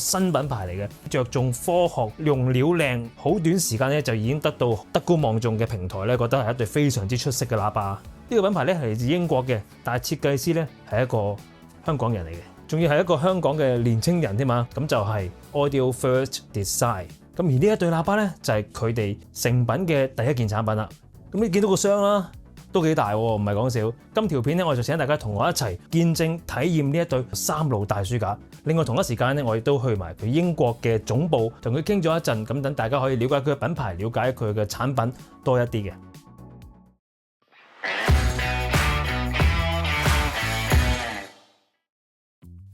新品牌嚟嘅，着重科學，用料靚，好短時間咧就已經得到德高望重嘅平台咧，覺得係一對非常之出色嘅喇叭。呢個品牌咧係嚟自英國嘅，但係設計師咧係一個香港人嚟嘅，仲要係一個香港嘅年青人添嘛，咁就係 Audio First Design。咁而呢一對喇叭咧就係佢哋成品嘅第一件產品啦。咁你見到個箱啦，都幾大喎，唔係講笑。今條片咧，我就請大家同我一齊見證體驗呢一對3路大書架。另外同一時間咧，我亦都去埋佢英國嘅總部，同佢傾咗一陣，咁等大家可以了解佢嘅品牌，了解佢嘅產品多一啲嘅。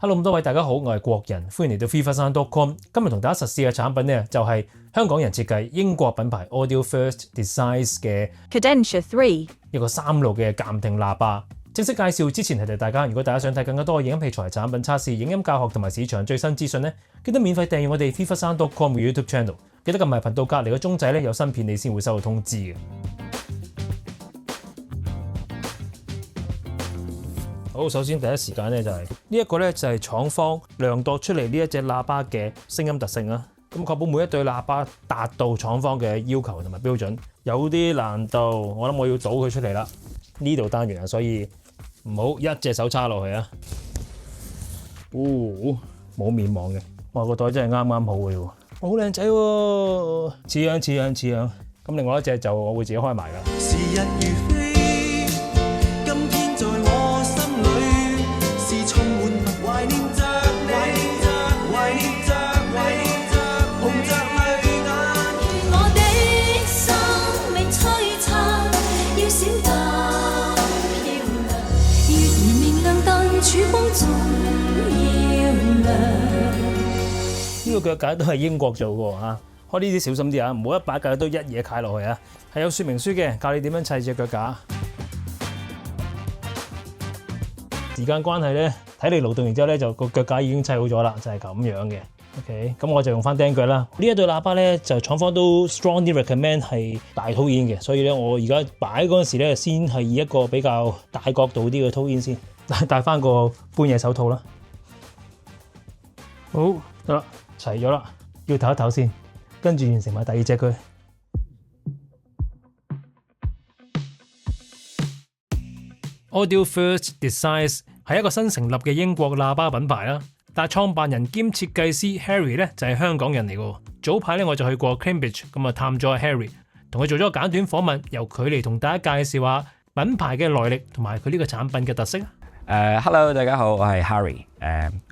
Hello， 咁多位大家好，我係國人，歡迎嚟到 freeforsound.com。今日同大家實試嘅產品呢，就係香港人設計、英國品牌 Audio First Designs 嘅 Cadentia 3一個3路嘅監聽喇叭。正式介紹之前提提大家，如果大家想睇更加多嘅影音器材產品測試、影音教學同埋市場最新資訊呢，記得免費訂閱我哋 freeforsound.com 嘅 YouTube Channel， 記得撳埋頻道隔離個鐘仔呢，有新片你先會收到通知嘅。好，首先第一時間咧就係呢一個咧就係廠方量度出嚟呢一隻喇叭嘅聲音特性啦。咁確保每一對喇叭達到廠方嘅要求同埋標準，有啲難度。我諗我要倒佢出嚟啦，呢度單元啊，所以唔好一隻手叉落去啊。冇面網嘅，哇個袋真係啱啱好嘅喎，好靚仔喎，似樣。咁另外一隻就我會自己開埋㗎。時日如飛，今天在我心裏是充滿懷念着你，懷念着紅着淚眼。我的生命璀璨，要閃得漂亮，月兒明亮但曙光總要亮。呢個腳架都係英國做嘅嚇，開呢啲小心啲啊，唔好一把腳都一嘢揩落去啊！係有說明書嘅，教你點樣砌隻腳架。時間關係咧，體力勞動完之後咧，就個腳架已經砌好咗啦，就係咁樣嘅。OK， 咁我就用翻釘腳啦。呢一對喇叭咧，就廠方都 strongly recommend 係大套煙嘅，所以咧我而家擺嗰陣時咧，先係以一個比較大角度啲嘅套煙先，戴翻個半夜手套啦。好，得啦，齊咗啦，要唞一唞先，跟住完成埋第二隻佢。Audio First Designs 係一個新成立嘅英國喇叭品牌啦，但係創辦人兼設計師 Harry 咧就係香港人嚟嘅。早排咧我就去過 Cambridge 咁啊探咗 Harry， 同佢做咗個簡短訪問，由佢嚟同大家介紹下品牌嘅來歷同埋佢呢個產品嘅特色。Hello， 大家好，我係 Harry。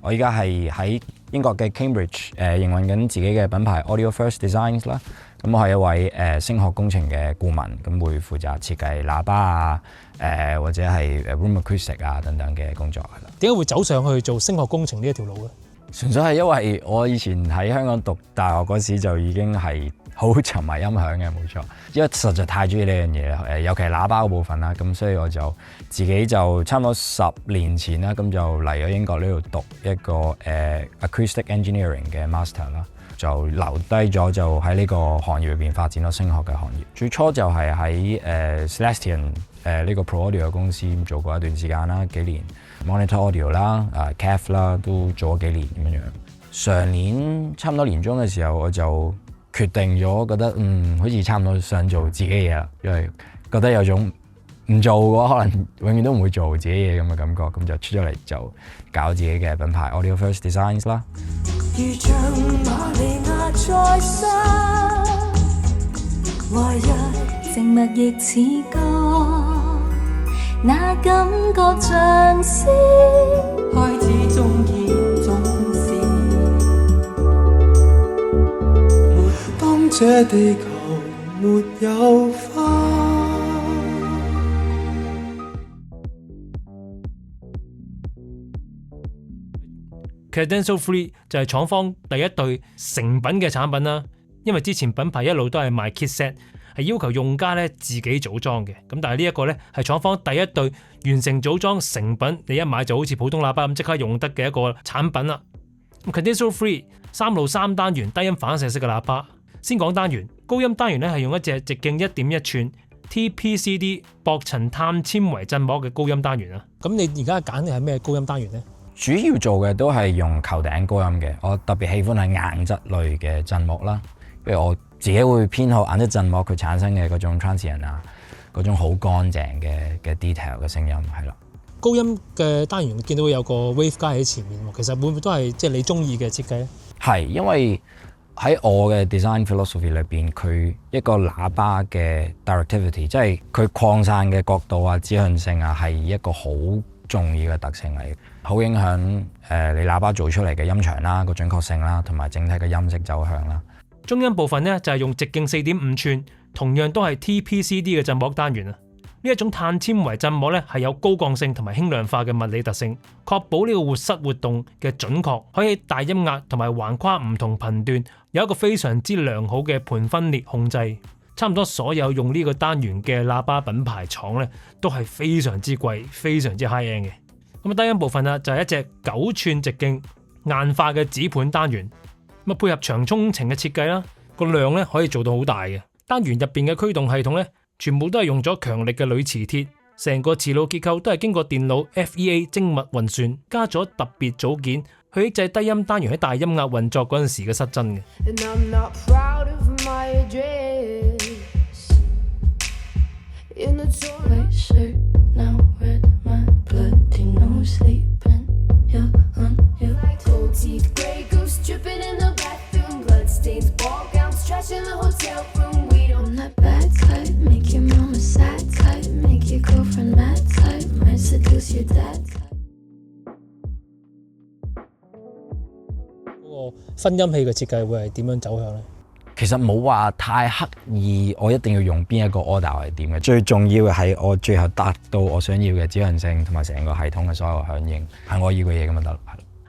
我而家係喺英國嘅 Cambridge 營運緊自己嘅品牌 Audio First Designs 啦。咁我係一位聲學工程嘅顧問，咁會負責設計喇叭啊，或者係 room acoustic 啊等等嘅工作係啦。點解會走上去做聲學工程呢一條路咧？純粹係因為我以前喺香港讀大學嗰時就已經係好沉迷音響嘅，冇錯。因為實在太中意呢樣嘢啦，尤其係喇叭嗰部分啦，咁所以我就自己就差唔多10年前啦，咁就嚟咗英國呢度讀一個acoustic engineering 嘅 master 啦。就留低咗，就喺呢個行業裏邊發展咗聲學嘅行業。最初就係喺Celestion 呢個 Pro Audio 嘅公司做過一段時間啦，幾年 Monitor Audio 啦、CAF 啦都做咗幾年咁樣。上年差唔多年中嘅時候，我就決定咗，覺得好似差唔多想做自己嘢啦，因為覺得有種唔做嘅話，可能永遠都唔會做自己嘢咁嘅感覺，咁就出咗嚟就搞自己嘅品牌 Audio First Designs 啦。如像瑪利亞在生，來日靜默亦似歌，那感覺像詩，開始中意總是。當這地球沒有花。Cadentia 3就係廠方第一對成品嘅產品啦，因為之前品牌一路都係賣 kit set， 係要求用家咧自己組裝嘅。咁但係呢一個咧係廠方第一對完成組裝成品，你一買就好似普通喇叭咁即刻用得嘅一個產品啦。Cadentia 3 3路3單元低音反射式嘅喇叭，先講單元，高音單元咧係用一隻直徑 1.1 寸 TPCD 薄層碳纖維振膜嘅高音單元啊。咁你而家揀嘅係咩高音單元咧？主要做嘅都係用球頂高音嘅，我特別喜歡係硬質類嘅振膜啦，譬如我自己會偏好硬質振膜佢產生嘅嗰種 transient 啊，嗰種好乾淨嘅 detail 嘅聲音係啦。高音嘅單元見到有個 wave guide 喺前面喎，其實會唔會都係即係你中意嘅設計咧？係因為喺我嘅 design philosophy 裏邊，佢一個喇叭嘅 directivity， 即係佢擴散嘅角度啊、指向性啊，係一個好重要嘅特性嚟，好影響你喇叭做出嚟嘅音場啦、個準確性啦，同埋整體嘅音色走向啦。中音部分呢，就係用直徑4.5寸，同樣都係 TPCD 嘅振膜單元啊。呢一種碳纖維振膜咧係有高降性同埋輕量化嘅物理特性，確保呢個活塞活動嘅準確，可以喺大音壓同埋橫跨唔同頻段有一個非常之良好嘅盤分裂控制。差唔多所有用呢個單元嘅喇叭品牌廠咧都係非常之貴、非常之 high end 嘅。咁低音部分啊就係一隻9寸直徑硬化嘅指盤單元，咁配合長衝程嘅設計啦，個量咧可以做到好大嘅。單元入邊嘅驅動系統咧，全部都係用咗強力嘅鋁磁鐵，成個磁路結構都係經過電腦 FEA 精密運算，加咗特別組件去抑制低音單元喺大音壓運作嗰陣時嘅失真嘅。And I'm not proud of my address. In the toilet shirt, now red, my bloody nose sleeping. You're on your Like gold teeth, grey goose dripping in the bathroom, bloodstains, ball gowns, trash in the hotel room. We don't I'm that bad type, make your mama sad type, make your girlfriend mad type, might seduce your dad type. 嗰個分音器嘅設計會係點樣走向咧？其實冇話太刻意，我一定要用邊一個 order 係點嘅。最重要嘅係我最後達到我想要嘅指向性同埋成個系統嘅所有響應，係我要嘅嘢咁就得啦。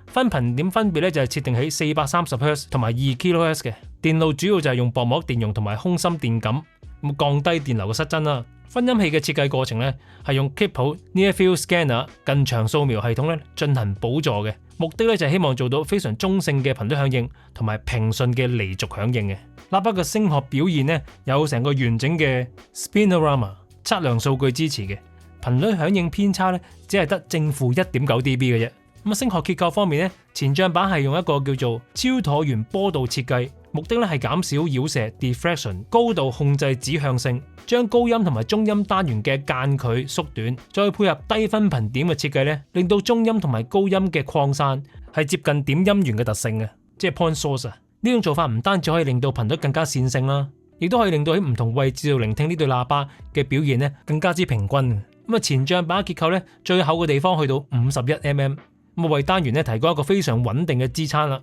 分頻點分別咧就係設定喺430 Hz 同埋2 kHz 嘅。電路主要就係用薄膜電容同埋空心電感，咁降低電流嘅失真啦。分音器嘅設計過程咧係用 Klipsch Near Field Scanner 近場掃描系統咧進行補助嘅，目的咧就係希望做到非常中性嘅頻率響應同埋平順嘅離軸響應嘅。喇叭嘅聲學表現咧有成個完整嘅 Spinorama 測量數據支持嘅，頻率響應偏差咧只係得正負 1.9 dB 嘅啫。咁聲學結構方面咧，前帳板係用一個叫做超橢圓波導設計，目的咧係減少繞射 diffraction， 高度控制指向性，將高音同埋中音單元嘅間距縮短，再配合低分頻點嘅設計咧，令到中音同埋高音嘅擴散係接近點音源嘅特性嘅，即係 point source 啊。呢種做法唔單止可以令到頻率更加線性啦，亦都可以令到喺唔同位置度聆聽呢對喇叭嘅表現咧更加之平均。咁啊，前帳板結構咧最厚嘅地方去到51mm。咁為單元咧提供一個非常穩定嘅支撐啦。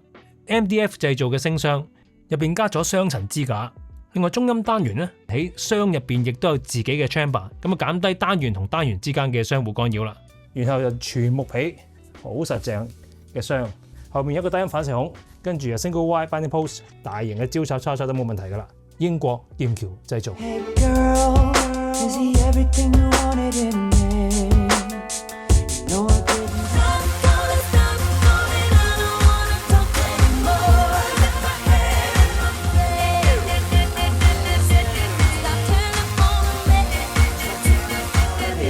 MDF 製造嘅聲箱入邊加咗雙層支架，另外中音單元咧喺箱入邊亦都有自己嘅 chamber， 咁啊減低單元同單元之間嘅相互干擾啦。然後就全木皮好實淨嘅箱，後面有一個低音反射孔，跟住有 single wide binding post， 大型嘅焦插叉都冇問題噶啦。英國劍橋製造。 Hey girl, is he everything you wanted in me? No, I didn't. stop calling, stop calling. I don't wanna talk anymore. Lift my head and my face. Stop telephone me.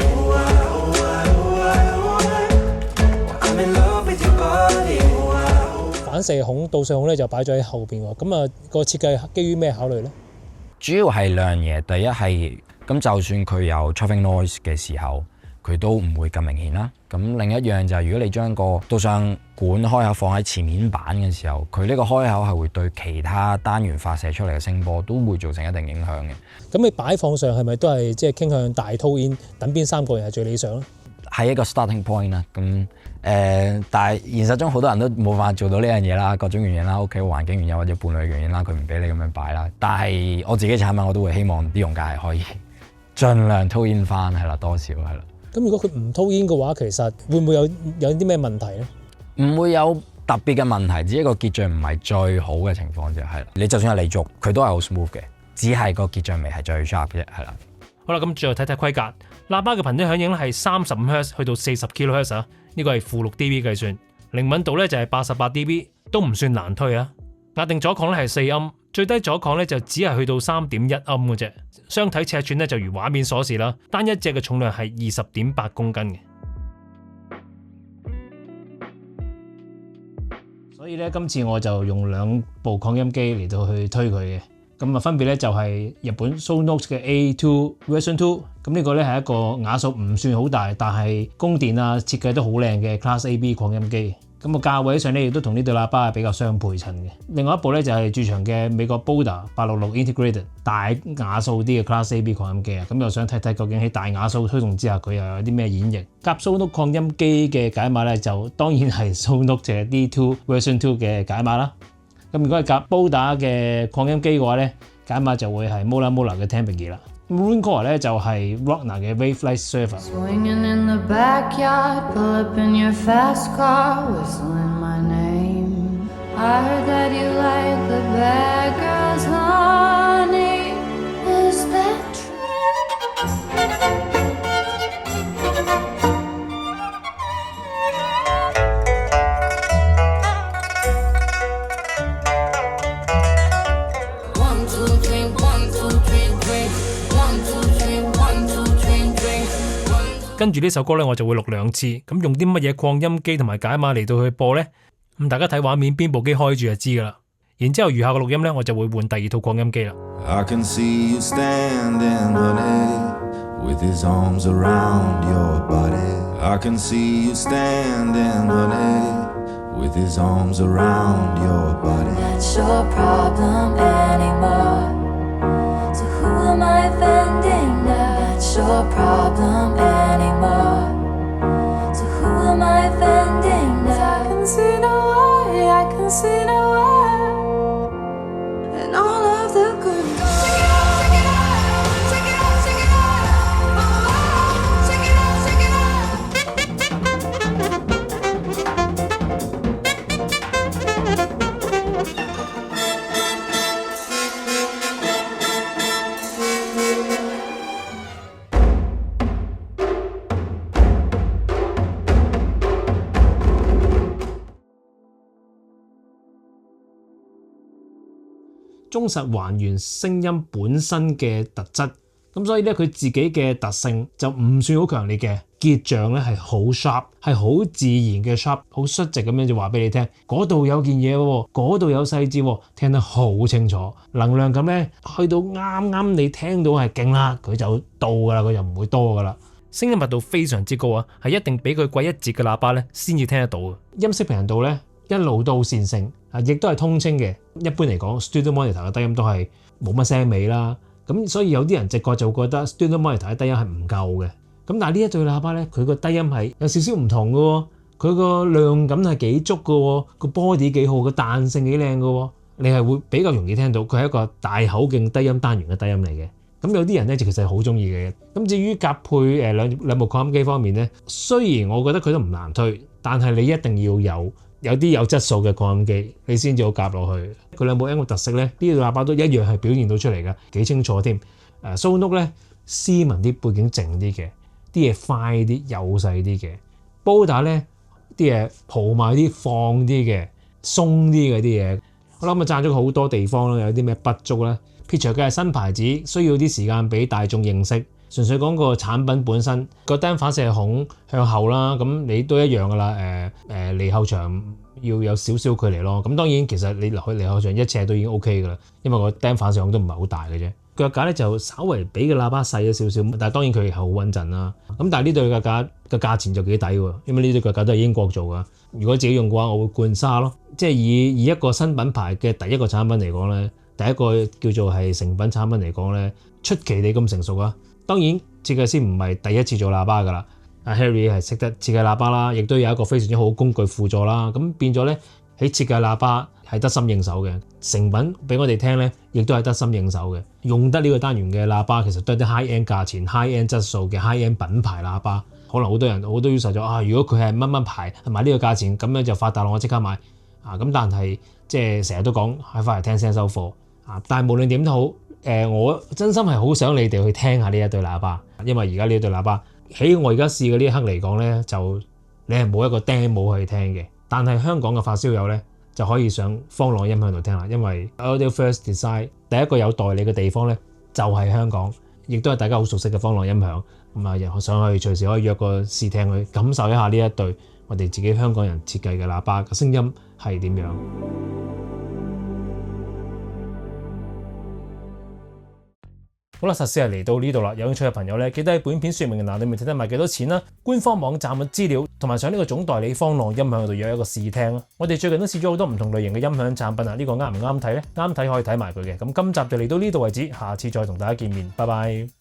Oh, I'm in love with your body. 反射孔、倒射孔咧就擺咗喺後邊喎。咁啊，個設計基於咩考慮咧？主要係兩樣嘢，第一係咁，就算佢有 traffic noise 嘅時候，佢都唔會咁明顯啦。咁另一樣就係如果你將個導向管開口放喺前面板嘅時候，佢呢個開口係會對其他單元發射出嚟嘅聲波都會造成一定影響嘅。咁你擺放上係咪都係即係傾向大 tone in 等邊三個人係最理想咧？係一個 starting point 啦。咁但係現實中好多人都冇辦法做到呢樣嘢啦，各種原因啦，屋企環境原因或者伴侶原因啦，佢唔俾你咁樣擺啦。但係我自己產品我都會希望啲用家係可以盡量 tone in 翻，係啦，多少係啦。咁如果佢唔 tone in嘅話，其實會唔會有啲咩問題咧？唔會有特別嘅問題，只係個結像唔係最好嘅情況啫，係啦。你就算係離軸，佢都係好 smooth 嘅，只係個結像味係最 sharp 啫，係啦。好啦，咁最後睇睇規格，喇叭嘅頻率響應咧係35 Hz 去到40 kHz 啊，呢個係負6 dB 計算，靈敏度咧就係88 dB， 都唔算難推啊。壓定阻抗咧係4音，最低阻抗咧就只係去到3.1音嘅啫。雙體尺寸咧就如畫面所示啦，單一隻嘅重量係20.8公斤嘅。所以咧今次我就用2部擴音機嚟到去推佢嘅。咁啊分別咧就係日本 Sonos 嘅 A2 Version 2，咁呢個咧係一個瓦數唔算好大，但係供電啊設計都好靚嘅 Class AB 擴音機。咁個價位上咧亦都同呢對喇叭係比較相配襯嘅。另外一部咧就係駐場嘅美國 Boda 866 Integrated 大瓦數啲嘅 Class AB 擴音機啊，咁又想睇睇究竟喺大瓦數推動之下佢又有啲咩演繹。夾 Sonos 擴音機嘅解碼咧就當然係 Sonos 嘅 D2 Version 2嘅解碼啦。咁如果係夾 Boda 嘅擴音機嘅話咧，解碼就會係 Mola 嘅 Temperature 啦。Marine Core 咧就係 Rockner 嘅 Wavelight Server。 Swinging in the backyard, pull up in your fast car, whistling my name. I heard that you like the bad girls, honey. Is that true? One, two, three, one, two, three, three. One, two, three, one, two, three, three. 跟住呢首歌咧，我就會錄2次，咁用啲乜嘢擴音機同埋解碼嚟到去播呢？咁大家睇畫面邊部機開住就知噶啦。然之後餘下嘅錄音咧，我就會換第2套擴音機啦。I can see you standing, honey, with his arms around your body. I can see you standing, honey, with his arms around your body. That's your problem anymore. So who am I offending now? That's your problem anymore. So who am I offending now? I can see no way, I can see no way. And all of the good. Shake it out, shake it out, shake it out, shake it out. Oh, shake it out, shake it out. 忠實還原聲音本身嘅特質，咁所以咧佢自己嘅特性就唔算好強烈嘅，結像咧係好 sharp， 係好自然嘅 sharp， 好率直咁樣就話俾你聽，嗰度有件嘢喎，嗰度有細節喎，聽得好清楚，能量感咧去到啱啱你聽到係勁啦，佢就到㗎啦，佢就唔會多㗎啦。聲音密度非常之高啊，係一定比佢貴1截嘅喇叭咧先至聽得到嘅。音色平衡度咧一路都善性，亦都係通清嘅。一般嚟講 Studio Monitor 嘅低音都係冇乜聲尾啦，咁所以有啲人直覺就覺得 Studio Monitor 嘅低音係唔夠嘅。咁但係呢一對喇叭咧，佢個低音係有少少唔同嘅喎，佢個量感係幾足嘅喎，個 body 幾好，個彈性幾靚嘅喎，你係會比較容易聽到佢係一個大口徑低音單元嘅低音嚟嘅。咁有啲人咧就其實係好中意嘅。咁至於夾配兩部擴音機方面咧，雖然我覺得佢都唔難推，但係你一定要有啲有質素嘅擴音機，你先至好夾落去。佢兩部音樂特色咧，呢對喇叭都一樣係表現到出嚟嘅，幾清楚添。Sonos 咧斯文啲，背景靜啲嘅，啲嘢快啲，幼細啲嘅。Boda 咧啲嘢蒲埋啲，放啲嘅，鬆啲嘅啲嘢。我諗讚咗佢好多地方啦，有啲咩不足咧？撇除佢係新牌子，需要啲時間俾大眾認識。純粹講個產品本身個單反射孔向後啦，咁你都一樣噶啦。離後牆要有少少距離咯。咁當然其實你離後牆1尺都已經 OK 噶啦，因為個單反射孔都唔係好大嘅啫。腳架咧就稍微比個喇叭細咗少少，但係當然佢係好穩陣啦。咁但係呢對腳架嘅價錢就幾抵喎，因為呢對腳架都係英國做噶。如果自己用嘅話，我會灌沙咯，即係以一個新品牌嘅第一個產品嚟講咧，第一個叫做係成品產品嚟講咧，出奇地咁成熟啊！當然設計師唔係第一次做喇叭㗎啦，阿 Harry 係識得設計喇叭啦，亦都有一個非常之好嘅工具輔助啦，咁變咗咧喺設計喇叭係得心應手嘅，成品俾我哋聽咧，亦都係得心應手嘅。用得呢個單元嘅喇叭其實都係啲 high end 價錢、high end 質素嘅 high end 品牌喇叭，可能好多人要求咗啊，如果佢係乜乜牌買呢個價錢，咁樣就發達啦，我即刻買啊！咁但係即係成日都講喺翻嚟聽聲收貨啊，但係無論點都好。我真心係好想你哋去聽下呢一對喇叭，因為而家呢一對喇叭喺我而家試嘅呢一刻嚟講咧，就你係冇一個 demo 去聽嘅。但係香港嘅發燒友咧就可以上方朗音響度聽啦，因為 Audio First Design 第一個有代理嘅地方咧就係香港，亦都係大家好熟悉嘅方朗音響。咁啊，上去隨時可以約個試聽去感受一下呢一對我哋自己香港人設計嘅喇叭嘅聲音係點樣。好啦，實施係嚟到呢度啦。有興趣嘅朋友咧，記得喺本片說明欄裏面睇睇賣幾多錢啦，官方網站嘅資料，同埋上呢個總代理方浪音響度有一個試聽啦。我哋最近都試咗好多唔同類型嘅音響產品啊，呢個啱唔啱睇呢？啱睇可以睇埋佢嘅。咁今集就嚟到呢度為止，下次再同大家見面，拜拜。